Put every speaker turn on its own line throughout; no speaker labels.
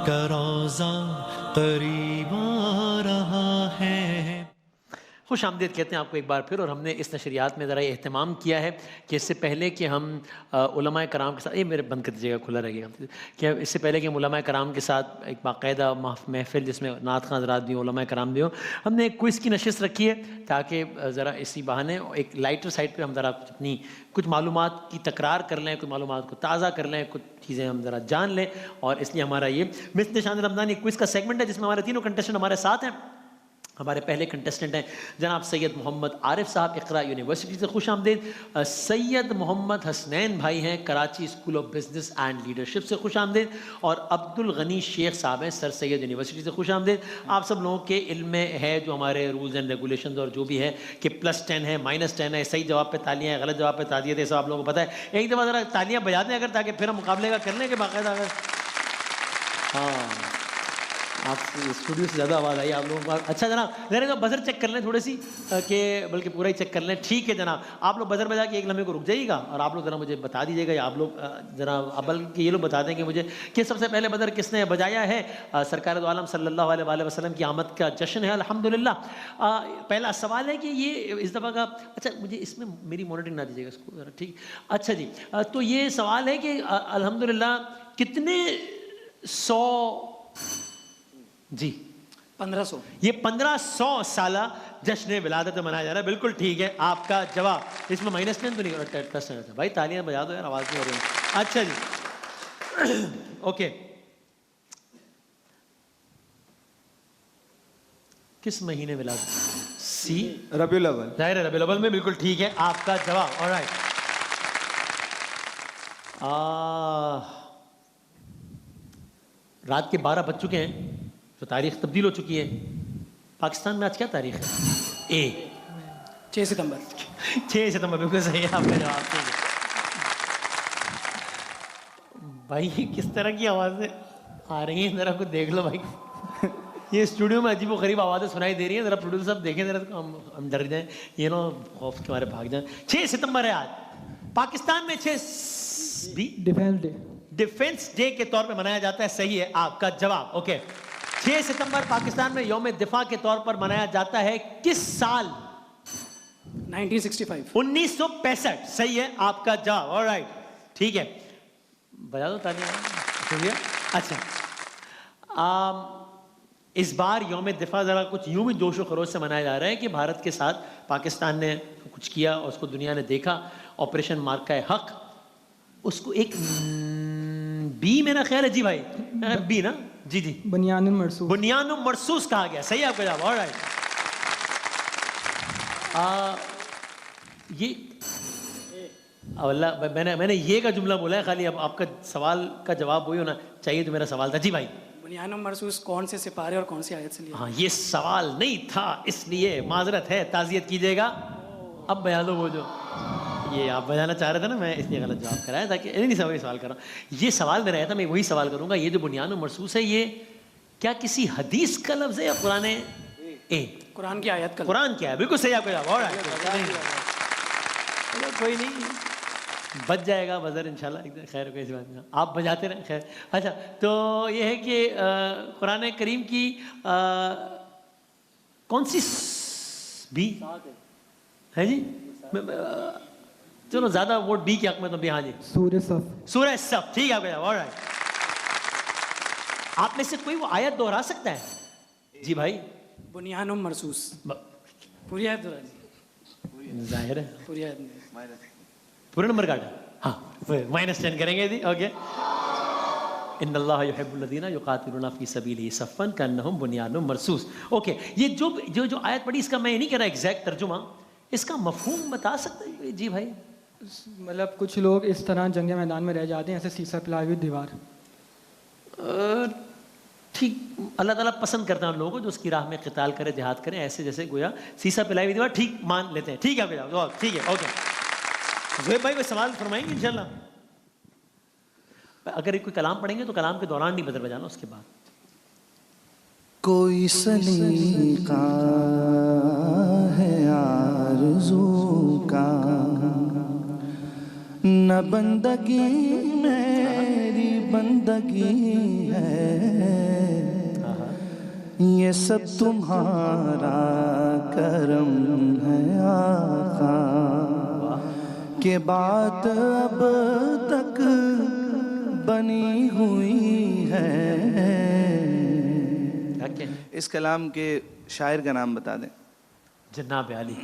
का रोज़ा करीब आ रहा है। खुश आमदीद कहते हैं आपको एक बार फिर। और हमने इस नशरियात में ज़रा एहतमाम किया है कि इससे पहले कि हम उलमाए कराम के साथ, ये मेरे बंद कर दीजिएगा, खुला रहेगा, कि इससे पहले कि हम उलमाए कराम के साथ एक बाकायदा महफिल जिसमें नात खां हज़रात भी हों, उलमाए कराम भी हों, हमने एक क्विज़ की नशिस्त रखी है ताकि ज़रा इसी बहाने एक लाइटर साइड पर हम ज़रा अपनी कुछ मालूमात की तकरार कर लें, कुछ मालूमात को ताज़ा कर लें, कुछ चीज़ें हम ज़रा जान लें। और इसलिए हमारा ये मिस निशान रमज़ान क्विज़ का सेगमेंट है जिसमें हमारे तीनों कंटेस्टेंट हमारे साथ हैं। हमारे पहले कंटेस्टेंट हैं जनाब सैयद मोहम्मद आरिफ साहब, इक़रा यूनिवर्सिटी से खुश आमदीद। सैयद मोहम्मद हसनैन भाई हैं, Karachi school of business and leadership से खुश आमदीद। और अब्दुल गनी शेख साहब हैं, सर सैयद यूनिवर्सिटी से खुश आमदीद। आप सब लोगों के इल्म में है जो हमारे रूल्स एंड रेगुलेशंस और जो भी है कि +10 है, -10 है, सही जवाब पे तालियां हैं, गलत जवाब पे तालियां थे, सब आप लोगों को पता है। एक दफ़ा ज़रा तालियां बजा दें अगर, ताकि फिर हम मुकाबले का कर लें कि बाकायदा अगर। हाँ, आप स्टूडियो से ज़्यादा आवाज़ आई आप लोगों को। अच्छा जनाब, ज़रा बजर चेक कर लें थोड़ी सी, कि बल्कि पूरा ही चेक कर लें। ठीक है जनाब, आप लोग बजर बजा के एक लम्हे को रुक जाइएगा और आप लोग ज़रा मुझे बता दीजिएगा, या आप लोग ज़रा बल्कि ये लोग बता देंगे मुझे कि सबसे पहले बजर किसने बजाया है। सरकार दो आलम सल्लल्लाहु अलैहि वसल्लम की आमद का जश्न है अल्हम्दुलिल्लाह। पहला सवाल है कि ये इस दफ़ा का, अच्छा मुझे इसमें मेरी मॉनिटरिंग ना दीजिएगा इसको ज़रा, ठीक। अच्छा जी, तो ये सवाल है कि अल्हम्दुलिल्लाह कितने 100 जी
1500,
ये 1500 साला जश्न विलादत मनाया जा रहा है। बिल्कुल ठीक है आपका जवाब। इसमें -10 तो नहीं, +10 था भाई। तालियां बजा दो यार, आवाज़ नहीं हो रही है। अच्छा जी ओके, किस महीने विलादत? सी
रबीउल अव्वल।
जाहिर है रबीउल अव्वल में, बिल्कुल ठीक है आपका जवाब। ऑलराइट, रात के 12 बज चुके हैं, तो तारीख तब्दील हो चुकी है। पाकिस्तान में आज क्या तारीख है?
6 सितंबर।
6 सितंबर, बिल्कुल सही है आपका जवाब। ठीक है भाई, ये किस तरह की आवाज़ें आ रही हैं, ज़रा कुछ देख लो भाई। ये स्टूडियो में अजीब व गरीब आवाज़ें सुनाई दे रही हैं, ज़रा प्रोड्यूसर साहब देखें ज़रा, तो हम डर जाएं, ये नो खौफ के मारे भाग जाएं। 6 सितंबर है आज पाकिस्तान में। डिफेंस डे के तौर पे मनाया जाता है, सही है आपका जवाब। ओके, 6 सितंबर पाकिस्तान में यौम दिफा के तौर पर मनाया जाता है किस साल?
1965।
1965, सही है आपका जवाब। ऑलराइट, ठीक है, बजा दो तालियां। अच्छा, इस बार यौम दिफा ज़रा कुछ यूं भी जोशो खरोश से मनाया जा रहा है कि भारत के साथ पाकिस्तान ने कुछ किया और उसको दुनिया ने देखा, ऑपरेशन मार्का हक। उसको एक बी मेरा ख्याल है जी भाई, बी ना? जी जी,
बुनियानुल मरसूस।
बुनियानुल मरसूस कहा गया, सही आपका जवाब। ऑलराइट, ये अल्लाह, मैंने ये का जुमला बोला है खाली। अब आपका सवाल का जवाब वही होना चाहिए जो मेरा सवाल था। जी भाई,
बुनियानुल मरसूस कौन से सिपारे और कौन सी आयत से लिया?
हाँ, ये सवाल नहीं था, इसलिए माजरत है, ताज़ियत कीजिएगा। अब बजा लो वो जो ये आप बजाना चाह रहे थे ना, मैं इसलिए गलत जवाब कराया था कि नहीं सवाल कर रहा हूँ। ये सवाल मेरा था, मैं वही सवाल करूँगा। ये जो बुनियानुल मरसूस है, ये क्या किसी हदीस का लफ्ज़ है या पुराने
कुरान की आयत का?
कुरान क्या है, बिल्कुल सही आपका जवाब। चलो कोई नहीं, बच जाएगा बजर इंशाल्लाह। खैर कोई बात नहीं, आप बजाते रहें। खैर, अच्छा, तो ये है कि कुरान करीम की कौन सी बी है जी? चलो ज़्यादा वोट बी के हक में तो भी। हाँ जी,
सूरह सफ।
सूरह सफ, ठीक है आपका जवाब। ऑलराइट, आप में से कोई वो आयत दोहरा सकता है? जी भाई,
बुनियानुल मरसूस पूरी आयत दोहरा दी।
जाहिर है
पूरी आयत नहीं,
पूरे नंबर काटा। हाँ, -10 करेंगे जी। ओके, इन्नल्लाह युहिब्बुल्लज़ीना युक़ातिलूना फ़ी सबीलिही सफ़्फ़न कअन्नहुम बुनियानुम मरसूस। ओके, ये जो आयत पढ़ी, इसका मैं ये नहीं कह रहा एग्जैक्ट तर्जुमा, इसका मफ़हूम बता सकते हैं जी भाई?
मतलब कुछ लोग इस तरह जंग मैदान में रह जाते हैं, ऐसे सीसा पिलाई हुई दीवार।
ठीक, अल्लाह ताला पसंद करता है उन लोगों को जो उसकी राह में क़िताल करे, जिहाद करें, ऐसे जैसे गोया सीसा पिलाई हुई दीवार। ठीक, मान लेते हैं। ठीक है आपका जवाब, ठीक है। ओके, ज़ुहैब भाई कोई सवाल फरमाएंगे इंशाल्लाह? अगर कोई कलाम पढ़ेंगे तो कलाम के दौरान नहीं बदल बजाना, उसके बाद।
कोई सलीका है आरज़ू का, न बंदगी मेरी बंदगी है, ये सब तुम्हारा करम है आका, के बात अब तक बनी हुई है। इस कलाम के शायर का नाम बता दें।
जनाब आली।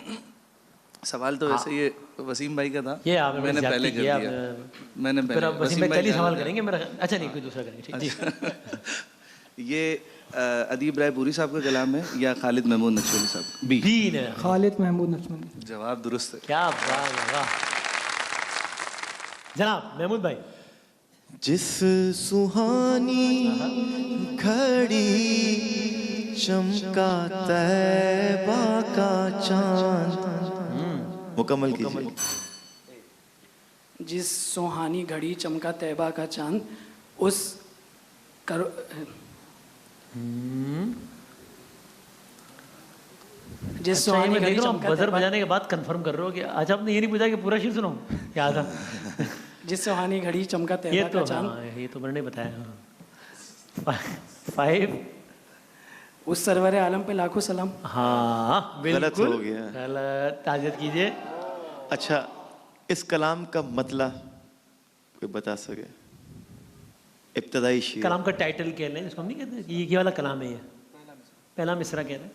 सवाल तो वैसे ये वसीम भाई का था,
ये आपने
मैंने पहले कर दिया। मैंने
फिर
पहले
अब वसीम भाई कल ही सवाल
का-
करेंगे मेरा। अच्छा नहीं, कोई दूसरा करेंगे, ठीक जी।
ये अदीब रायपुरी साहब का कलाम है या खालिद महमूद नक्शबंदी साहब का? बी।
बी ने।
खालिद महमूद नक्शबंदी।
जवाब दुरुस्त है।
क्या बात है, वाह। जनाब महमूद भाई।
जिस सुहानी घड़ी चमका तैबा का चांद, मुकम्मल कीजिए।
जिस सुहानी घड़ी चमका तैबा का चांद, उस करो जिस
अच्छा, ये
सुहानी
मैं
घड़ी
देख रहा हूँ
चमका
बजर
तैबा,
बजाने के बाद कंफर्म कर रहे हो कि आज आपने ये नहीं पूछा कि पूरा शेर सुनाऊं? क्या था?
जिस सुहानी घड़ी चमका
ये
तैबा
तो
का चांद,
हाँ, ये तो मैंने नहीं बताया। हाँ। 5।
उस सरवर आलम पे लाखों सलाम।
हाँ बिल्कुल
गलत हो गया।
गलत। ताज़ियत कीजिए।
अच्छा, इस कलाम का मतलब कोई बता सके? इब्तदाई शेर।
कलाम का टाइटल कह लें, जिसको हम नहीं कहते कि ये वाला कलाम है। ये पहला मिसरा कह रहे हैं।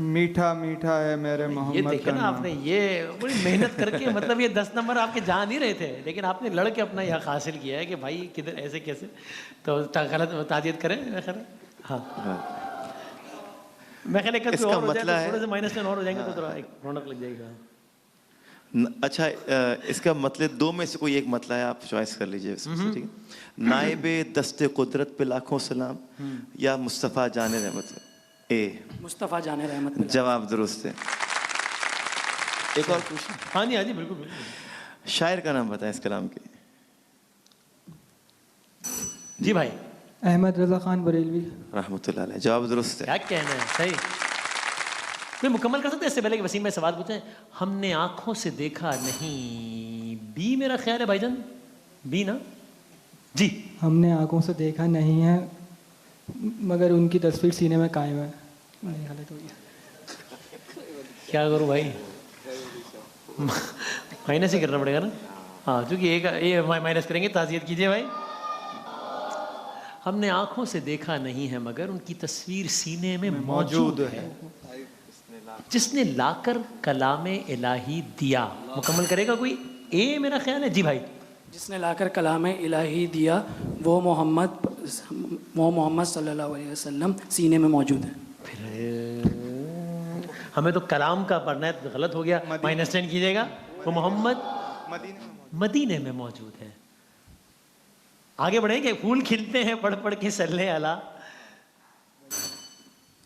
मीठा मीठा है मेरे
ये
मोहम्मद
देखा
का
ना
नाम।
आपने, ये बड़ी मेहनत करके मतलब ये 10 नंबर आपके जा नहीं रहे थे, लेकिन आपने लड़ के अपना यह हासिल किया है कि भाई किधर ऐसे कैसे। तो गलत ताज़ियत करें मैं ख्याल। हाँ मैं ख्याल एक
इसका
और हो जाए
मतलब
तो
है-
थोड़े से -10 और हो जाएंगे तो थोड़ा एक रौनक लग जाएगा।
अच्छा, इसका मतलब दो में से कोई एक मतलब है, आप चॉइस कर लीजिए इसमें से, ठीक है? नाइबे दस्ते कुदरत पे लाखों सलाम या मुस्तफ़ा जाने रहमत। ए।
मुस्तफ़ा जाने रहमत मिला।
जवाब दुरुस्त है। एक और क्वेश्चन।
हाँ जी, हाँ जी, बिल्कुल बिल्कुल।
शायर का नाम बताएं इस कलाम के।
जी भाई।
अहमद रज़ा खान बरेलवी।
रहमतुल्लाह अलैह। जवाब दुरुस्त है।
क्या कहना है, सही। मैं मुकम्मल कर सकते हैं इससे पहले कि वसीम भाई सवाल पूछें? हमने आंखों से देखा नहीं, बी मेरा ख्याल है भाईजान। बी ना जी।
हमने आंखों से देखा नहीं है मगर उनकी तस्वीर सीने में कायम है। नहीं, गलत हो गया।
क्या करूं भाई? माइनस ही करना पड़ेगा ना। हाँ, क्योंकि एक ये माइनस करेंगे। ताज़ियत कीजिए भाई। हमने आंखों से देखा नहीं है मगर उनकी तस्वीर सीने में मौजूद है, जिसने लाकर कलामे इलाही दिया। मुकम्मल करेगा कोई? ए मेरा ख्याल है। जी भाई।
जिसने लाकर कलाम इलाही दिया, वो मोहम्मद सल्लल्लाहु अलैहि वसल्लम सीने में मौजूद है।
फिर हमें तो कलाम का पढ़ना है, तो गलत हो गया। -10 कीजिएगा। वो मोहम्मद मदीने में मौजूद है। आगे बढ़ेंगे। फूल खिलते हैं पढ़ पढ़ के सल्ले अला।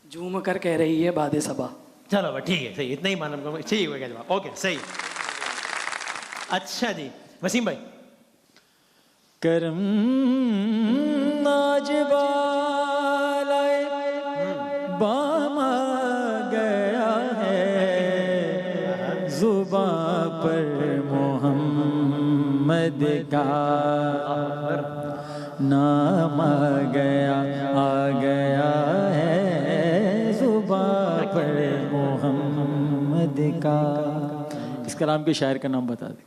झूम कर कह रही है बादे सबा।
चलो भाई, ठीक है, सही। इतना ही मालूम चाहिए होगा जवाब। ओके, सही। अच्छा जी, वसीम भाई।
करम नाज वालाए बामा गया है, जुबां पर मोहम्मद का नाम आ गया है, जुबां पर मोहम्मद का। इस कलाम के शायर का नाम बता दें।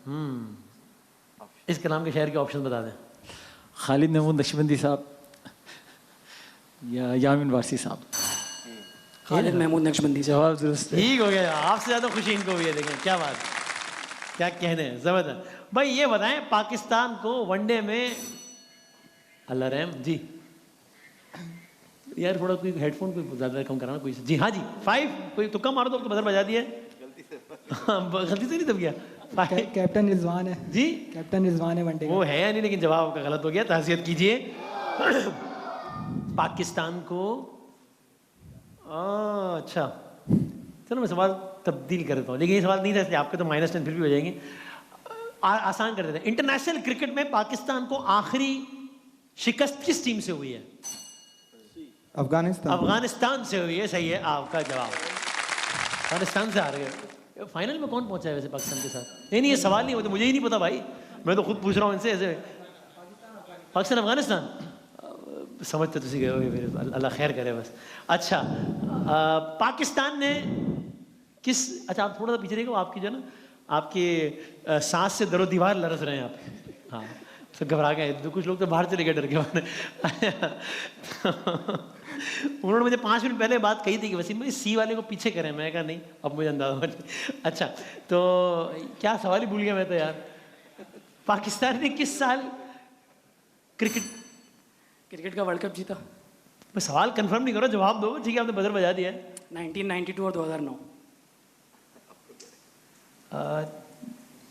इस कलाम के शायर के ऑप्शन बता दें।
खालिद महमूद नक्शबंदी साहब या यामिन वारसी साहब।
खालिद महमूद नक्शबंदी से।
जवाब दुरुस्त है।
ठीक हो गया। आपसे ज़्यादा खुशी इनको हुई है। देखें क्या बात, क्या कहने हैं, ज़बरदस्त। भाई ये बताएं, पाकिस्तान को वनडे में अल्लाह रहम जी। यार थोड़ा कोई हेडफोन कोई ज़्यादा कम कराना कोई। जी हाँ जी। 5 कोई तुक्का मारो तो बदल बजा दिया। गलती से नहीं दब गया।
कैप्टन रिजवान है
जी।
कैप्टन रिजवान है वनडे का।
वो है या नहीं, लेकिन जवाब आपका गलत हो गया। ताज़ियत कीजिए। पाकिस्तान को अच्छा, चलो मैं सवाल तब्दील कर देता हूँ, लेकिन ये सवाल नहीं था इसलिए आपके तो -10 फिर भी हो जाएंगे। आसान कर देते हैं। इंटरनेशनल क्रिकेट में पाकिस्तान को आखिरी शिकस्त किस टीम से हुई है?
अफगानिस्तान।
अफगानिस्तान से हुई है। सही है आपका जवाब। अफगानिस्तान से हार गए। फाइनल में कौन पहुंचा है वैसे पाकिस्तान के साथ? नहीं, ये सवाल नहीं होता, मुझे ही नहीं पता भाई। मैं तो खुद पूछ रहा हूँ इनसे ऐसे। पाकिस्तान अफगानिस्तान समझते तुसी गए होगे फिर, अल्लाह खैर करे बस। अच्छा पाकिस्तान ने किस, अच्छा आप थोड़ा सा पीछे देखो, आपकी जो है ना आपके सांस से दरो दीवार लरस रहे हैं आप, हाँ तो घबरा गए, तो कुछ लोग तो बाहर चले गए डर के मारे। उन्होंने मुझे 5 मिनट पहले बात कही थी कि वसीम भाई सी वाले को पीछे करें, मैं कहा नहीं अब मुझे अंदाजा। अच्छा तो क्या सवाल ही भूल गया मैं तो यार। पाकिस्तान ने किस साल
क्रिकेट का वर्ल्ड कप जीता?
मैं सवाल कंफर्म नहीं करो, जवाब दो, ठीक है आपने बजर बजा दिया है।
1992 और 2009।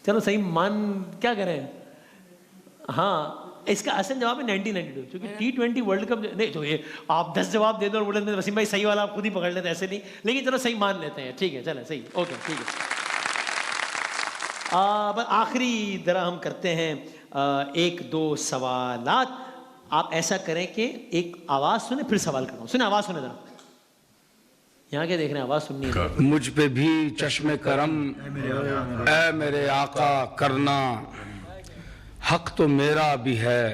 चलो सही मान, क्या करें, हाँ इसका असल जवाब है 1992, क्योंकि T20 वर्ल्ड कप नहीं, तो ये आप 10 जवाब दे दो और बोले वसीम भाई सही वाला आप खुद ही पकड़ लेते, ऐसे नहीं, लेकिन चलो सही मान लेते हैं, ठीक है चलो सही, ओके ठीक है। बस आखिरी जरा हम करते हैं 1-2 सवालात। आप ऐसा करें कि एक आवाज सुने फिर सवाल करना, सुने आवाज सुने जरा, यहाँ के देख रहे हैं आवाज सुननी है।
मुझ पे भी चश्मे करम ऐ मेरे आका करना, हक तो मेरा भी है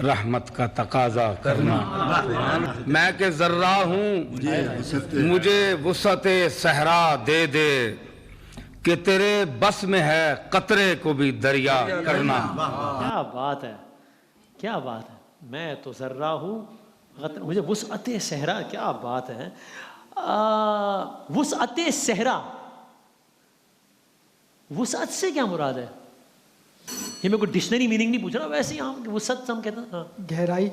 रहमत का तकाजा करना। मैं के जर्रा हूँ मुझे वुसअते सहरा दे दे, कि तेरे बस में है कतरे को भी दरिया करना।
क्या बात है, क्या बात है, मैं तो जर्रा हूँ मुझे वुसअते सहरा, क्या बात है। वुसअते सहरा, वुसअत से क्या मुराद है? ये मेरे को डिक्शनरी मीनिंग नहीं पूछ रहा, वैसे ही हम वुसअत हम कहते हैं, हाँ
गहराई।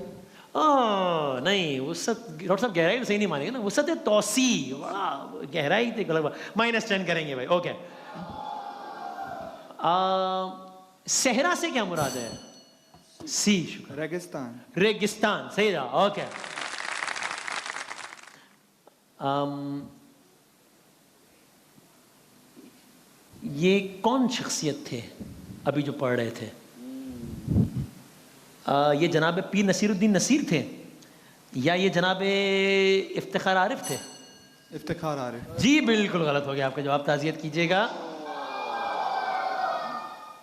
नहीं वुसअत डॉक्टर साहब गहराई तो सही नहीं मानेंगे ना, वुसअत तौसी, बड़ा गहराई तो गलत, -10 करेंगे भाई, ओके। सहरा से क्या मुराद है? सी, शुक्र,
रेगिस्तान।
रेगिस्तान, सही रहा, ओके। ये कौन शख्सियत थे अभी जो पढ़ रहे थे? ये जनाब पीर नसीरुद्दीन नसीर थे या ये जनाब इफ्तिखार आरिफ थे?
इफ्तिखार आरिफ।
जी बिल्कुल गलत हो गया आपका जवाब, ताज़ियत कीजिएगा।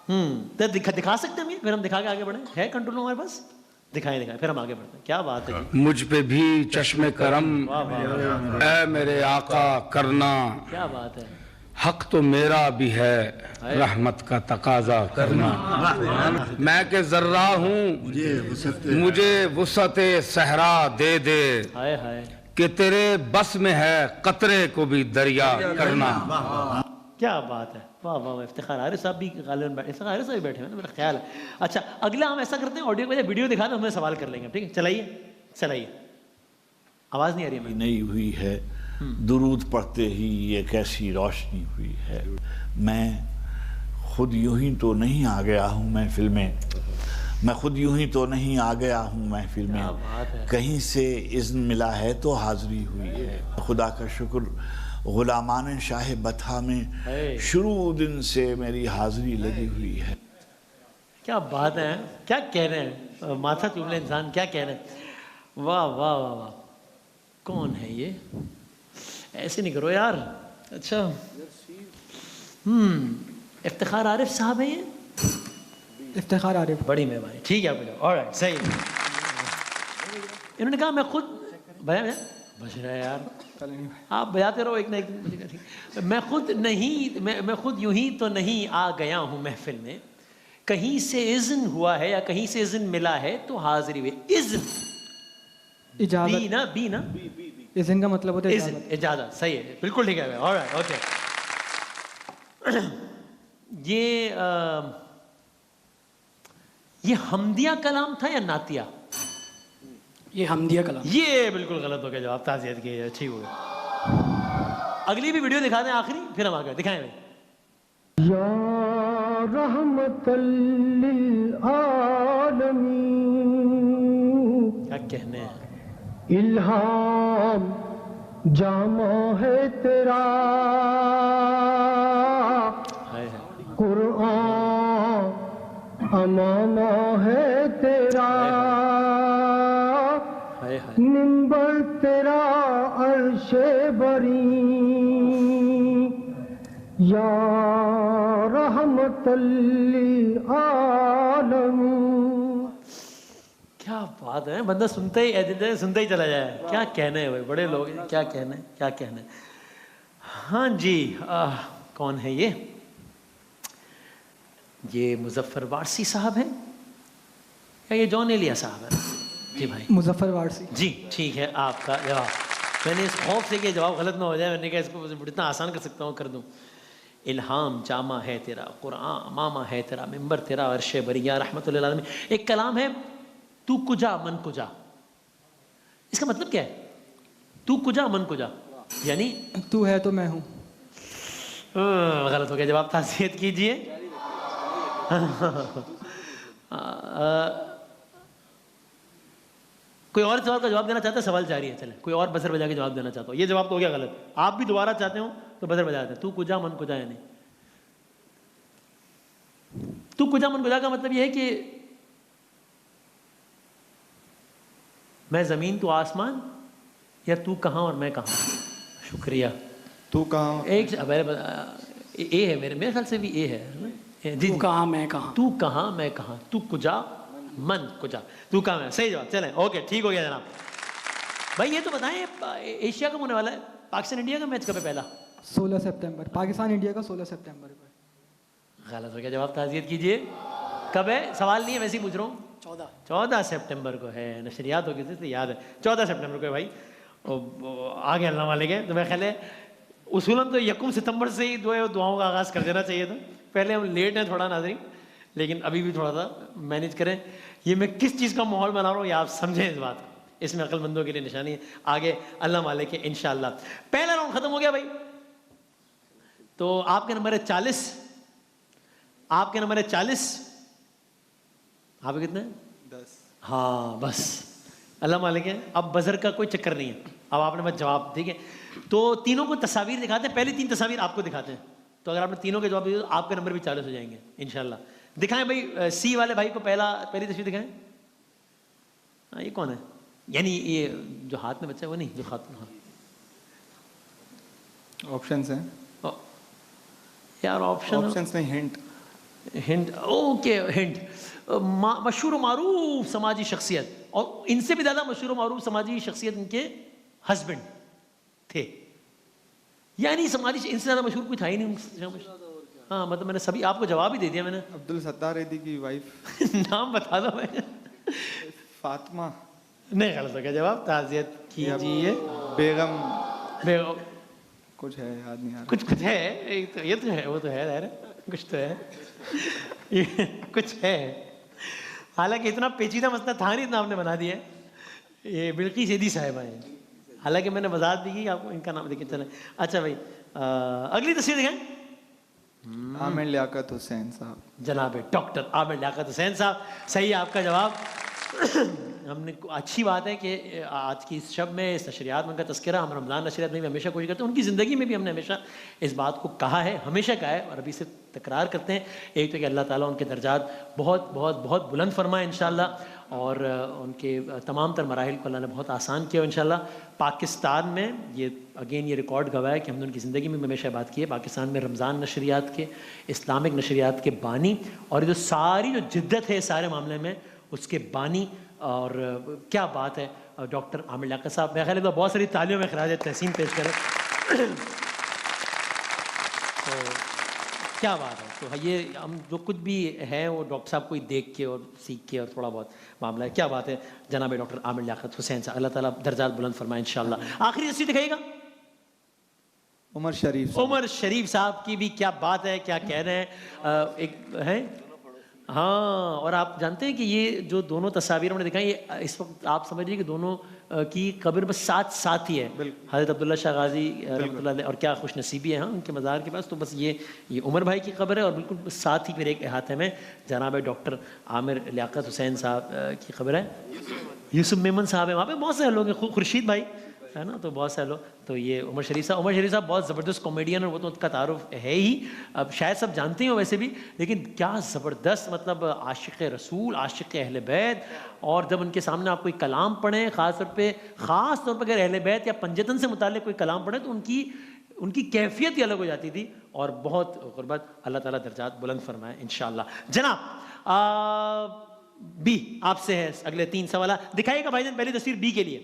तो दिखा सकते हैं हम ये, फिर हम दिखा के आगे बढ़े, है कंट्रोल हमारे पास, दिखाएं फिर हम आगे बढ़ते हैं। क्या बात है जी,
मुझ पे भी चश्मे करम
वाह वाह,
ऐ मेरे आका करना,
क्या बात है।
हक तो मेरा भी है रहमत का तकाजा करना। मैं के जर्रा हूँ मुझे वुसअते सहरा दे दे,
हाय हाय,
कि तेरे बस में है कतरे को भी दरिया करना।
क्या बात है, वाह वाह। इफ्तिखार आरिफ साहब भी इफ्तिखार आरिफ साहब भी बैठे हैं ना, मेरा ख्याल है। अच्छा अगला हम ऐसा करते हैं, ऑडियो के वीडियो दिखा दो, हमें सवाल कर लेंगे, ठीक है? चलाइए, आवाज नहीं आ रही है मेरी।
नहीं हुई है, दुरूद पढ़ते ही ये कैसी रोशनी हुई है। मैं खुद यूं ही तो नहीं आ गया हूँ महफिल में, मैं खुद यूं ही तो नहीं आ गया हूँ महफिल
क्या बात है।
में, कहीं से इज़्न मिला है तो हाज़िरी हुई है। खुदा का शुक्र गुलामान शाह बथा में शुरू दिन से मेरी हाज़िरी लगी हुई है।
क्या बात है, क्या कह रहे हैं, माथा चूमले इंसान, क्या कह रहे हैं, वाह वाह वाह वाह। कौन है ये, ऐसे नहीं करो यार। अच्छा इफ्तिखार आरिफ साहब हैं ये?
इफ्तिखार आरिफ।
बड़ी मेहरबानी, ठीक है आपको, ऑलराइट सही है। इन्होंने कहा मैं खुद बजा बज रहा है यार, आप बजाते रहो एक ना एक दिन, ठीक। मैं खुद यूं ही तो नहीं आ गया हूँ महफिल में, कहीं से इज़्न हुआ है या कहीं से इज़्न मिला है तो हाजिरी हुई। इज़्न,
इजाज़त।
बी ना
इज़्न का मतलब होता है
इज़्न,
इजाज़त।
इजाज़त, सही है, बिल्कुल ठीक है, ऑलराइट ओके। ये हमदिया कलाम था या नातिया?
ये हमदिया कलाम।
ये बिल्कुल गलत हो गया जवाब, ताज़ियत की, ठीक हो गया। अगली भी वीडियो दिखा दें आखिरी, फिर हम आगे दिखाएं भाई।
या रहमतल लिल आलमीन,
क्या कहने हैं,
इल्हाम जामा है तेरा,
हाय हाय,
कुरान अमामा है तेरा,
हाय हाय,
मिंबर तेरा अर्शे बरी, या रहमतल लिल आलमीन।
क्या बात है, बंदा सुनते ही चला जाए। क्या कहने हैं भाई, बड़े लोग हैं, क्या कहने, क्या कहने। हाँ जी, कौन है ये मुजफ्फर वारसी साहब हैं या ये जॉन एलिया साहब हैं? जी भाई,
मुजफ्फर वारसी
जी ठीक है, आपका जवाब। मैंने इस खौफ से कि जवाब गलत ना हो जाए, मैंने कहा इसको इतना आसान कर सकता हूँ, कर दूँ। इल्हाम जामा है तेरा, कुरान मामा है तेरा, मिंबर तेरा, अर्श बरिया रहमतुल आलमीन। एक कलाम है, तू कुजा मन कुजा। इसका मतलब क्या है? तू कुजा मन कुजा यानी
तू है तो मैं हूँ।
गलत हो गया जवाब, ताज़ियत कीजिए। कोई और सवाल का जवाब देना चाहता है? सवाल जारी है, चले कोई और बजर बजा के जवाब देना चाहता हो। ये जवाब तो हो गया गलत, आप भी दोबारा चाहते हो तो बजर बजा देते हैं। तू कुजा मन कुजा यानी तू कुजा मन कुजा का मतलब ये है कि मैं जमीन तू आसमान, या तू कहाँ और मैं कहाँ। शुक्रिया।
तू कहाँ?
एक ए है, मेरे ख्याल से भी ए है।
तू कहाँ मैं कहाँ,
तू कहाँ मैं कहाँ, तू कुजा मन कुजा, तू कहाँ मैं। सही जवाब, चलें ओके, ठीक हो गया जनाब। भाई ये तो बताएं, एशिया कब होने वाला है? पाकिस्तान इंडिया का मैच कब है पहला?
16 सितंबर। पाकिस्तान इंडिया का 16 सितंबर को।
गलत हो गया जवाब, ताज़ियत कीजिए। कब है? सवाल नहीं है, वैसे ही पूछ रहा हूँ। 14 सितंबर को है। नशरियात होगी तो याद है, 14 सितंबर को है भाई। आ गए अल्लाह वाले के। तो मैं ख्याल है उसूलन तो 1 सितंबर से ही दुआओं का आगाज़ कर देना चाहिए था। पहले हम लेट हैं थोड़ा नाज़रीन, लेकिन अभी भी थोड़ा सा मैनेज करें। ये मैं किस चीज़ का माहौल बना रहा हूँ, ये आप समझें इस बात को। इसमें अक्लमंदों के लिए निशानी है। आगे अल्लाह वाले के इंशाअल्लाह। पहला राउंड ख़त्म हो गया भाई। तो आपके नंबर है 40, आपके नंबर है 40, आपके कितने? 10। हाँ बस, अल्लाह मालिक है। अब बजर का कोई चक्कर नहीं है, अब आपने बस जवाब, ठीक है। तो तीनों को तस्वीर दिखाते हैं, पहली 3 तस्वीर आपको दिखाते हैं। तो अगर आपने तीनों के जवाब दिए तो आपके नंबर भी 40 हो जाएंगे इंशाल्लाह। दिखाएं भाई, सी वाले भाई को पहली तस्वीर दिखाएं। हाँ, ये कौन है? यानी ये जो हाथ में बच्चा है वो नहीं, जो खातून। हाँ
ऑप्शंस हैं
यार, ऑप्शंस
नहीं,
हिंट ओके, हिंट। मशहूर व मारूफ समाजी शख्सियत, और इनसे भी ज़्यादा मशहूर व मारूफ समाजी शख्सियत इनके हस्बैंड थे। यानी समाजी, इनसे ज़्यादा मशहूर कोई था ही नहीं। हाँ मतलब मैंने सभी आपको जवाब ही दे दिया मैंने।
अब्दुल सत्तार रेदी की वाइफ।
नाम बता दो मैं।
फातिमा।
नहीं, गलत हो गया जवाब, ताज़ियत कीजिए।
बेगम कुछ है, याद नहीं आ रहा।
कुछ है, ये तो है, वो तो है यार, कुछ तो है। ये कुछ है, हालांकि इतना पेचीदा मसला था नहीं, इतना आपने बना दिया। ये बिल्किस सेदी साहिबा है, हालांकि मैंने वजाहत दी कि आपको इनका नाम देखिए। चले अच्छा भाई, अगली तस्वीर दिखाएं।
आमिर लियाकत हुसैन साहब।
जनाब डॉक्टर आमिर लियाकत हुसैन साहब, सही है आपका जवाब। हमने अच्छी बात है कि आज की इस शब में, इस नशरियात में उनका तस्करा, हम रमज़ान नशरियात में भी हमेशा कोशिश करते हैं, उनकी ज़िंदगी में भी हमने हमेशा इस बात को कहा है, हमेशा कहा है, और अभी से तकरार करते हैं। एक तो कि अल्लाह ताला उनके दर्जात बहुत बहुत बहुत बुलंद फरमाए इंशाअल्लाह, और उनके तमाम तर मराहिल को अल्लाह ने बहुत आसान किया इंशाअल्लाह। पाकिस्तान में ये अगेन ये रिकॉर्ड गवाह है कि हमने उनकी ज़िंदगी में हमेशा बात की है, पाकिस्तान में रमज़ान नशरियात के, इस्लामिक नशरियात के बानी, और जो सारी जो जिद्दत है सारे मामले में उसके बानी। और क्या बात है डॉक्टर आमिर लियाकत साहब, मेरे ख्याल है तो बहुत सारी तालियों में खराज तहसीन पेश करें। तो क्या बात है। तो ये हम जो कुछ भी है वो डॉक्टर साहब को ही देख के और सीख के और थोड़ा बहुत मामला है। क्या बात है जनाब डॉक्टर आमिर लियाकत हुसैन साहब, अल्लाह ताला दर्जात बुलंद फरमाए इंशाअल्लाह। आखिरी तस्वीर दिखाइएगा।
उमर शरीफ।
उमर शरीफ साहब की भी क्या बात है, क्या कह रहे हैं। एक है, हाँ, और आप जानते हैं कि ये जो दोनों तस्वीर हमने दिखाई, ये इस वक्त आप समझ लीजिए कि दोनों की कब्र बस साथ ही है। हज़रत अब्दुल्ला शाह गाजी रहमतुल्लाह अलैह, और क्या खुश नसीबी है हाँ उनके मज़ार के पास। तो बस ये उमर भाई की कब्र है, और बिल्कुल साथ ही फिर एक अहाते में जनाब डॉक्टर आमिर लियाकत हुसैन साहब की कब्र है। यूसुफ मेमन साहब है वहाँ पे, बहुत सारे लोग हैं, खुर्शीद भाई है ना, तो बहुत सारे लोग। तो ये उमर शरीफ साहब बहुत ज़बरदस्त कॉमेडियन है, वो तो उसका तारुफ है ही, अब शायद सब जानते ही हो वैसे भी, लेकिन क्या ज़बरदस्त मतलब आशिक़ रसूल, आशिक़ अहले बैत। और जब उनके सामने आप कोई कलाम पढ़ें, ख़ास तौर पर अगर अहले बैत या पंजतन से मुताल्लिक़ कोई कलाम पढ़ें, तो उनकी कैफियत ही अलग हो जाती थी। और बहुत क़ुर्बत, अल्लाह ताला दर्जात बुलंद फरमाए इंशाअल्लाह। जनाब बी आपसे है अगले 3 सवाल। दिखाइएगा भाईजान पहली तस्वीर बी के लिए।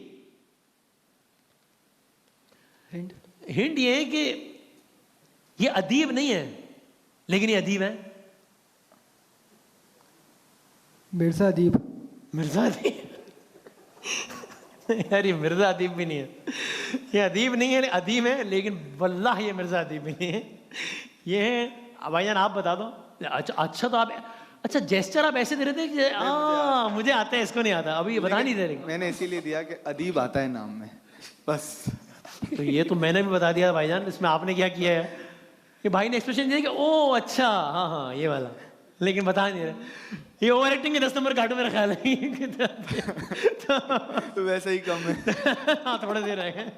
हिंट
हिंट ये है कि ये अदीब नहीं है, लेकिन ये अदीब है।
मिर्ज़ा अदीब।
मिर्जा अदीब यार ये मिर्जा अदीब भी नहीं है, ये अदीब नहीं है, अदीब है, लेकिन वल्लाह ये मिर्जा अदीब भी नहीं है। ये है भाईजान, आप बता दो। अच्छा तो आप अच्छा जेस्चर आप ऐसे दे रहे थे कि मुझे आता है, इसको नहीं आता, अभी ये बता नहीं दे रहे।
मैंने इसीलिए दिया कि अदीब आता है नाम में, बस।
तो ये तो मैंने भी बता दिया भाईजान, इसमें आपने क्या किया है कि भाई ने एक्सप्रेशन दिया कि ओ अच्छा हाँ हाँ ये वाला, लेकिन बता नहीं रहे। ये ओवर एक्टिंग के 10 नंबर काटो मेरा ख्याल है।
तो वैसे ही कम है।
हाँ थोड़े देर रह गए।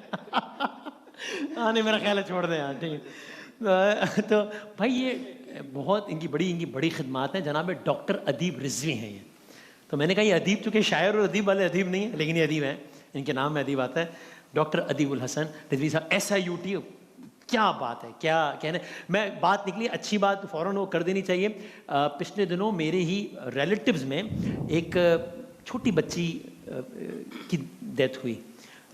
हाँ नहीं मेरा ख्याल है छोड़ दें, हाँ ठीक है। तो भाई ये बहुत इनकी बड़ी खिदमात है। जनाब डॉक्टर अदीब रिजवी हैं ये। तो मैंने कहा ये अदीब, चूँकि शायर और अदीब वाले अदीब नहीं है, लेकिन ये अदीब हैं, इनके नाम में अदीब आता है। डॉक्टर अदीबुल हसन रिजवी साहब, SIUT, क्या बात है, क्या कहने। मैं बात निकली अच्छी बात तो फ़ौरन वो कर देनी चाहिए। पिछले दिनों मेरे ही रिलेटिव्स में एक छोटी बच्ची की डेथ हुई,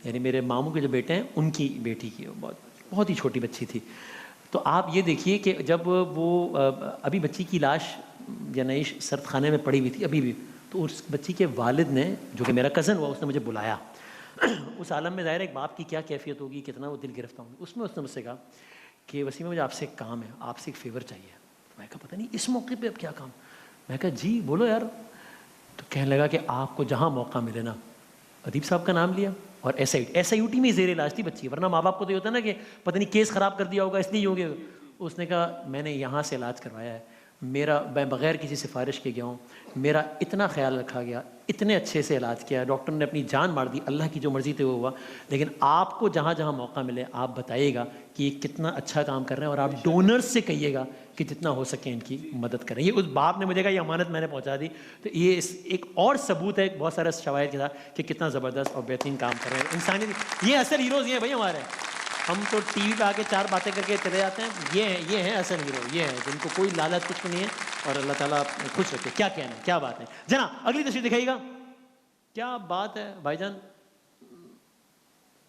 यानी मेरे मामू के जो बेटे हैं उनकी बेटी की, बहुत ही छोटी बच्ची थी। तो आप ये देखिए कि जब वो अभी बच्ची की लाश जनाइश सर्द खाने में पड़ी हुई थी अभी भी, तो उस बच्ची के वालिद ने, जो कि मेरा कज़न हुआ, उसने मुझे बुलाया। उस आलम में ज़ाहिर एक बाप की क्या कैफियत होगी, कितना वो दिल गिरफ्तार होंगे। उसमें उसने मुझसे कहा कि वसीम मुझे आपसे एक काम है, आपसे एक फ़ेवर चाहिए। मैं कहा पता नहीं इस मौके पे अब क्या काम। मैं कहा जी बोलो यार। तो कहने लगा कि आपको जहाँ मौका मिले ना, अदीब साहब का नाम लिया, और SIUT में ज़ेर इलाज थी बच्ची, वरना माँ बाप को तो ये होता है ना कि पता नहीं केस ख़राब कर दिया होगा इसलिए हो गया। उसने कहा मैंने यहाँ से इलाज करवाया है, मैं बग़ैर किसी सिफारिश के गया हूँ, मेरा इतना ख्याल रखा गया, इतने अच्छे से इलाज किया, डॉक्टर ने अपनी जान मार दी, अल्लाह की जो मर्ज़ी थी वो हुआ। लेकिन आपको जहाँ जहाँ मौका मिले आप बताइएगा कि ये कितना अच्छा काम कर रहे हैं, और आप डोनर्स से कहिएगा कि जितना हो सके इनकी मदद करें। ये उस बाप ने मुझे कहा, ये अमानत मैंने पहुँचा दी। तो ये एक और सबूत है बहुत सारे शवाहिद के साथ कि कितना ज़बरदस्त और बेहतरीन काम कर रहे हैं इंसानी। ये असल हीरोज़ ये हैं भाई हमारे। हम तो टीवी पे आके 4 बातें करके चले जाते हैं, ये हैं असल हीरो, ये हैं जिनको कोई लालच कुछ नहीं है, और अल्लाह ताला खुश रखे। क्या कहना है, क्या बात है। जना अगली तस्वीर दिखाइएगा। क्या बात है भाईजान,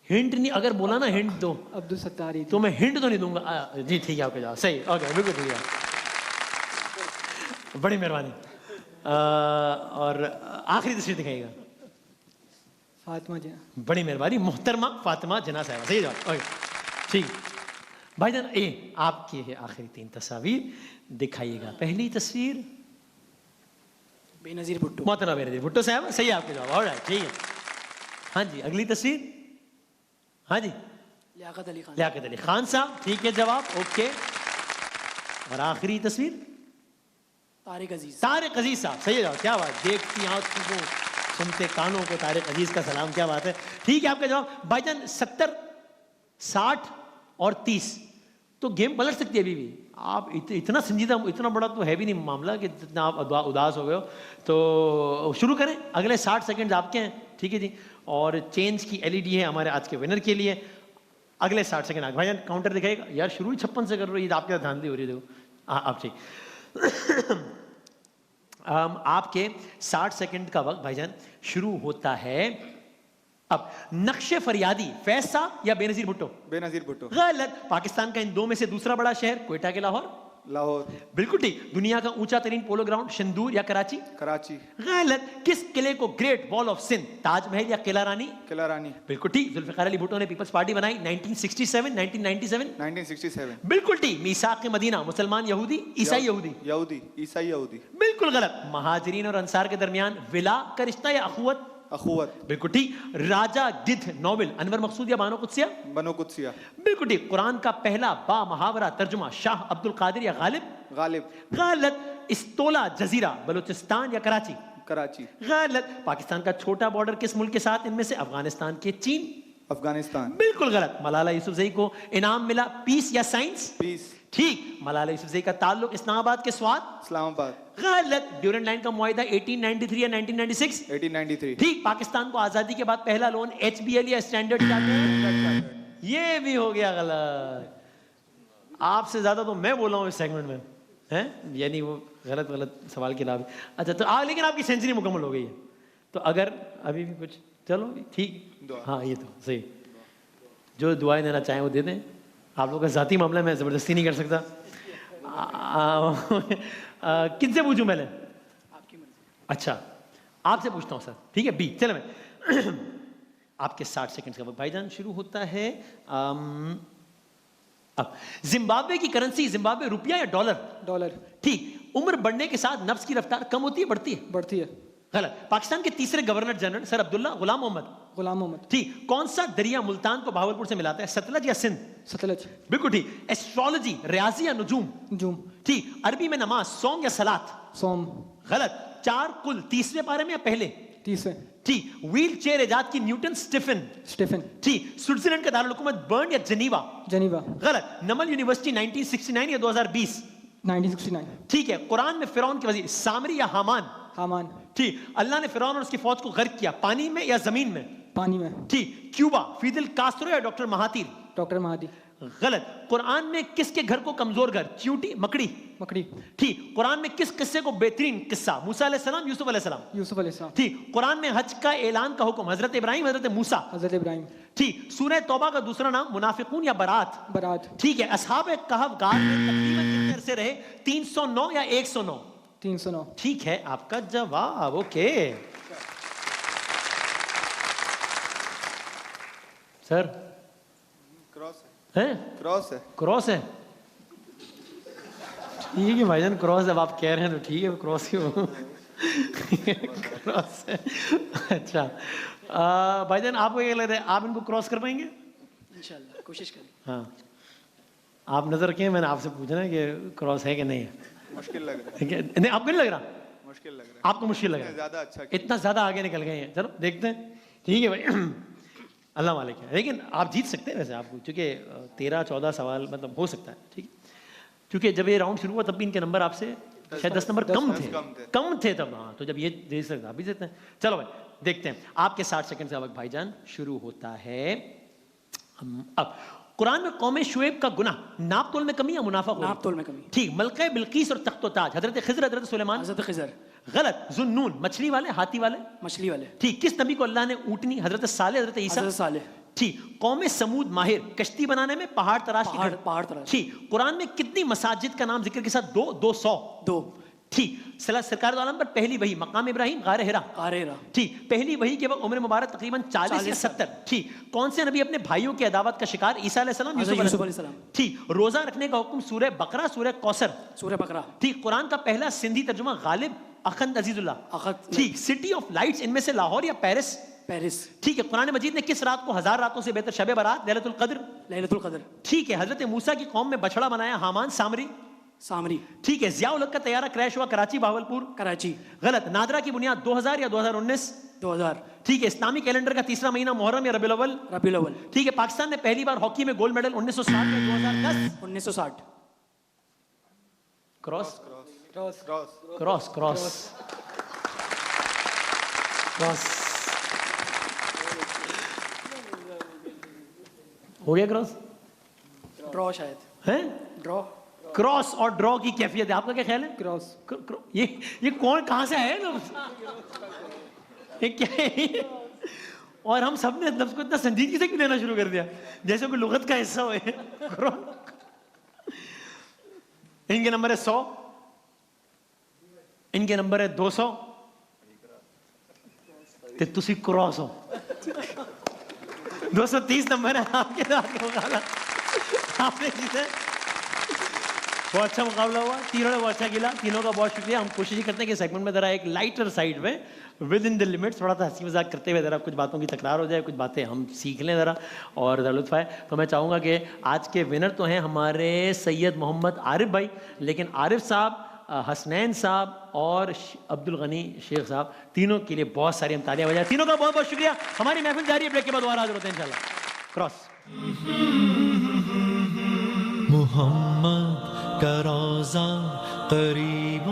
हिंट नहीं, अगर बोला ना हिंट दो
अब्दुल सत्तार
तो मैं हिंट तो नहीं दूंगा। जी ठीक है, आपके जवाब सही, ओके बिल्कुल ठीक है, बड़ी मेहरबानी। और आखिरी तस्वीर दिखाइएगा।
फातिमा जी,
बड़ी मेहरबानी, मोहतरमा फातिमा जना साहब, सही जवाब, ओके ठीक। भाईजान आपकी है आखिरी 3 तस्वीर, दिखाइएगा। पहली तस्वीर
बेनज़ीर भुट्टो।
मोहतरमा बेनज़ीर भुट्टो साहब, सही है आपके जवाब, ऑलराइट ठीक है। हाँ जी अगली तस्वीर, हाँ जी
लियाकत अली खान।
लियाकत अली खान साहब, ठीक है जवाब, ओके। और आखिरी तस्वीर
तारिक अजीज।
तारिक अजीज साहब, सही है जवाब, क्या बात, देखती आंखों को सुनते कानों को तारिक अजीज का सलाम, क्या बात है, ठीक है आपका जवाब। भाईजान 70, 60 और 30, तो गेम पलट सकती है अभी भी। आप इतना संजीदा, इतना बड़ा तो है भी नहीं मामला कि जितना आप उदास हो गए हो। तो शुरू करें, अगले 60 सेकंड आपके हैं, ठीक है जी। और चेंज की LED है हमारे आज के विनर के लिए। अगले 60 सेकंड आगे भाईजान काउंटर दिखाएगा। यार शुरू ही 56 से कर रहे हो, ये आपके साथ धांधली हो रही है, देखो आप ठीक। आपके 60 सेकंड का वक्त भाईजान शुरू होता है अब। नक्शे फरियादी फैज साहब या बेनज़ीर भुट्टो?
बेनज़ीर भुट्टो।
गलत। पाकिस्तान का इन 2 में से दूसरा बड़ा शहर कोयटा के लाहौर?
लाहौर।
बिल्कुल ठीक। दुनिया का ऊंचा तरीन पोलो ग्राउंड सिंदूर या कराची?
कराची।
गलत। किस किले को great wall of Sindh, Taj Mahal या किला रानी?
किला रानी।
बिल्कुल ठीक। जुल्फिकार अली भुट्टो ने पीपल्स पार्टी बनाई 1967, 1997?
1967।
बिल्कुल ठीक। मीसाक के मदीना, मुसलमान यहूदी ईसाई यहूदी?
यहूदी, ईसाई यहूदी।
बिल्कुल गलत। महाजरीन और अंसार के दरमियान विला का रिश्ता या अखुवत?
अखुवत।
बिल्कुल ठीक। राजा गिद्ध नोबेल अनवर मकसूद या बानो कुदसिया?
बनो कुदसिया।
बिल्कुल ठीक। कुरान का पहला बा मुहावरा तर्जुमा शाह अब्दुल कादिर या गालिब?
गालिब।
गलत। इस्तोला जजीरा बलूचिस्तान या कराची?
कराची।
गलत। पाकिस्तान का छोटा बॉर्डर किस मुल्क के साथ, इनमें से? अफगानिस्तान के चीन?
अफगानिस्तान।
बिल्कुल गलत। मलाला यूसुफजई को इनाम मिला पीस या साइंस?
पीस।
ठीक। मलाला यूसुफजई का ताल्लुक इस्लामाबाद के स्वाद?
इस्लामाबाद।
गलत। ड्यूरेंट लाइन का मुआहिदा 1893 या 1996?
1893।
ठीक। पाकिस्तान को आजादी के बाद पहला लोन HBL या स्टैंडर्ड चार्टर्ड? ये भी हो गया गलत। आपसे ज्यादा तो मैं बोला हूं इस सेगमेंट में, हैं, यानी वो गलत सवाल के अलावा। अच्छा तो लेकिन आपकी सेंचुरी मुकम्मल हो गई है, तो अगर अभी भी कुछ, चलो ठीक, हाँ ये तो सही, जो दुआएं देना चाहें वो दे दें। आप लोगों का ज़ाती मामला मैं ज़बरदस्ती नहीं कर सकता। किनसे पूछूं पहले?
आपकी मर्जी।
अच्छा आपसे पूछता हूँ सर, ठीक है बी। चलो मैं आपके 60 सेकंड का वक्त भाईजान शुरू होता है। अब जिम्बाब्वे की करेंसी, जिम्बाब्वे रुपया या डॉलर?
डॉलर।
ठीक। उम्र बढ़ने के साथ नफ्स की रफ्तार कम होती है बढ़ती है?
बढ़ती है।
गलत। पाकिस्तान के तीसरे गवर्नर जनरल सर अब्दुल्ला गुलाम मोहम्मद।
गुलाम मोहम्मद।
ठीक। कौन सा दरिया मुल्तान को भावलपुर से मिलाता है, सतलज या सिंध?
सतलज।
बिल्कुल ठीक। एस्ट्रोलॉजी रियाजी या नुजूम?
जूम।
ठीक। अरबी में नमाज सोम या सलात?
सोम।
गलत। चार कुल तीसरे पारे में या पहले?
तीसरे।
ठीक। व्हील चेयर इजाद की न्यूटन स्टीफन?
स्टीफन।
ठीक। स्विट्जरलैंड का दारुल हुकूमत बर्न या जनीवा?
जनीवा।
गलत। नमल यूनिवर्सिटी 1969 या 2020?
1969।
ठीक है। कुरान में फिरौन के वजीर सामरी या हामान?
हामान।
ठीक। अल्लाह ने फिरौन और उसकी फौज को गर्क किया, पानी में या जमीन में?
पानी में।
ठीक। क्यूबा फिदेल कास्ट्रो या डॉक्टर महातिर?
डॉक्टर महादी।
गलत। कुरान में किसके घर को कमजोर घर, चींटी मकड़ी?
मकड़ी।
ठीक। कुरान में किस किस्से को बेहतरीन किस्सा, मूसा अलैहिस्सलाम यूसुफ अलैहिस्सलाम?
यूसुफ अलैहिस्सलाम।
ठीक। कुरान में हज का ऐलान का हुक्म, हजरत इब्राहिम हजरत मूसा?
हजरत इब्राहिम।
ठीक। सूरह तौबा का दूसरा नाम मुनाफिकून या बरात?
बरात।
ठीक है। असहाब कहफ गार में तकरीबन कितने अरसे रहे, 309 या 109?
309।
ठीक है आपका जवाब। Okay sir.
क्रॉस
है?
क्रॉस है।
क्रॉस है? ठीक है भाईजान क्रॉस, अब आप कह रहे हैं तो ठीक है क्रॉस ही हो। क्रॉस है। अच्छा भाईजान आपको क्या लग रहा है, आप इनको क्रॉस कर पाएंगे?
इंशाल्लाह कोशिश करें।
हाँ आप नजर रखें, मैंने आपसे पूछना है कि क्रॉस है कि नहीं है।
मुश्किल लग रहा
ठीक है। नहीं आपको नहीं लग रहा?
मुश्किल लग रहा
आपको मुश्किल लग रहा है?
ज्यादा अच्छा
इतना ज्यादा आगे निकल गए हैं, चलो देखते हैं। ठीक है भाई अल्लाह मालिक है, लेकिन आप जीत सकते हैं वैसे आपको, क्योंकि 13-14 सवाल मतलब हो सकता है। ठीक है, क्योंकि जब ये राउंड शुरू हुआ तब भी इनके नंबर आपसे शायद 10 नंबर कम थे तब। हाँ तो जब ये दे सकते आप भी देते हैं। चलो भाई देखते हैं, आपके 60 सेकंड का वक्त भाईजान शुरू होता है। अब कुरान में कौम शुएब का गुनाह नाप तोल में कमी या मुनाफा?
नाप तोल में कमी।
ठीक। मलका बिल्कीस और तख्तो ताज, हजरत खिज़र हजरत सुलेमान?
हजरत खिज़र।
गलत। जुन्नून मछली वाले हाथी वाले?
मछली वाले।
ठीक। किस नबी को अल्लाह ने ऊँटनी, हजरत साले हजरत ईसा?
हजरत साले।
ठीक। कौम समूद माहिर कश्ती बनाने में, पहाड़ तराश की?
पहाड़ तराश।
ठीक। कुरान में कितनी मसाजिद का नाम जिक्र के साथ? 200?
2।
ठीक। सरकार दो आलम पर पहली वही मकाम इब्राहिम गारे हिरा?
गारे हिरा।
ठीक। पहली वही के वक्त उम्र मुबारक तकरीबन 40 या 70? ठीक। कौन से नबी अपने भाइयों की अदावत का शिकार? ईसा अलैहिस्सलाम, यूसुफ अलैहिस्सलाम? ठीक। रोजा रखने का हुक्म सूरह बकरा, सूरह कौसर?
सूरह बकरा।
ठीक। कुरान का पहला सिंधी तर्जुमा गालिब अखंद अजीजुल्लाह? ठीक। सिटी ऑफ लाइट्स इनमें से लाहौर या पेरिस?
पेरिस।
ठीक है। कुरान मजीद ने किस रात को 1000 रातों से बेहतर शब बारात, लैलतुल कद्र?
लैलतुल कद्र।
ठीक है। हजरत मूसा की कौम में बछड़ा बनाया, हामान सामरी?
सामरी।
ठीक है। ज़िया-उल हक का तैयारा क्रैश हुआ, कराची भावलपुर?
कराची।
गलत। नादरा की बुनियाद 2000 या 2019?
2000।
ठीक है। इस्लामी कैलेंडर का तीसरा महीना मुहर्रम या रबीउल अव्वल?
रबीउल अव्वल।
ठीक है। पाकिस्तान ने पहली बार हॉकी में गोल्ड मेडल 1960 या 2010?
1960।
Cross
cross cross
cross cross cross हो गया क्रॉस?
ड्रॉ शायद
है?
ड्रॉ।
क्रॉस और ड्रॉ की कैफियत है, आपका क्या ख्याल है?
क्रॉस।
ये कौन कहां से है लफ्ज? ये क्या है? और हम सब ने लफ्ज को इतना संजीदगी से क्यों लेना शुरू कर दिया, जैसे कोई लुगत का हिस्सा हो। इनके नंबर है 100, इनके नंबर है 200, ते तुसी क्रॉस हो। 230 नंबर है आपके साथ मुकाबला, आपने जीते। बहुत अच्छा मुकाबला हुआ, तीनों ने बहुत अच्छा खेला, तीनों का बहुत शुक्रिया। हम कोशिश करते हैं कि सेगमेंट में जरा एक लाइटर साइड में विद इन द लिमिट्स थोड़ा सा हंसी मजाक करते हुए जरा कुछ बातों की तकरार हो जाए, कुछ बातें हम सीख लें ज़रा और ज़रा लुत्फ़ आए। तो मैं चाहूँगा कि आज के विनर तो हैं हमारे सैयद मोहम्मद आरिफ भाई, लेकिन आरिफ साहब, हसनैन साहब और अब्दुल गनी शेख साहब, तीनों के लिए बहुत सारी हम तालियां बजाएं। तीनों का बहुत बहुत शुक्रिया। हमारी महफिल जारी है, ब्रेक के बाद दोबारा हाजिर होते हैं इंशाल्लाह। क्रॉस।
मोहम्मद का रोज़ा करीब